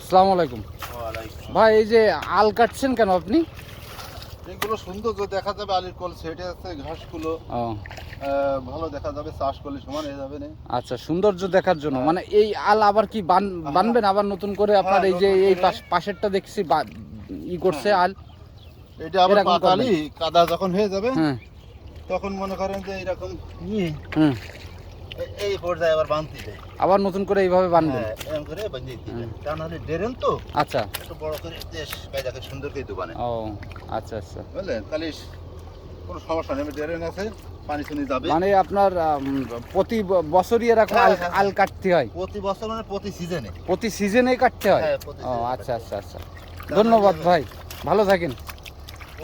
আসসালামু আলাইকুম। ভাই এই যে আল কাটছেন কেন আপনি? এগুলো সৌন্দর্য দেখা যাবে, আলির কল সেটে আছে, ঘাসগুলো ভালো দেখা যাবে, চাষ করলে সমান হয়ে যাবে না। আচ্ছা, সৌন্দর্য দেখার জন্য। মানে এই আল আবার কি বানবেন আবার নতুন করে? আপনার এই যে এই পাশেরটা দেখছি করছে আল, এটা আবার পাকালি কাদা যখন হয়ে যাবে তখন মনে করেন যে এরকম নিয়ে এই পর্যায়ে আবার বাঁধতে যায়, আবার নতুন করে এইভাবে বানবেন। এরকম করে বাঁধতে দিবেন, তা নাহলে ড্রেন তো। আচ্ছা, একটু বড় করে দেশ কায়দাকে সুন্দর করে দোকানে। ও আচ্ছা আচ্ছা, বুঝলেন? তাহলে কোনো সমস্যা নেই, ড্রেন আছে, পানি শুনি যাবে। মানে আপনার প্রতি বছরই এরকম আল কাটতে হয়? প্রতি বছর মানে প্রতি সিজনে, প্রতি সিজনেই কাটতে হয়? ও আচ্ছা আচ্ছা আচ্ছা, ধন্যবাদ ভাই, ভালো থাকেন।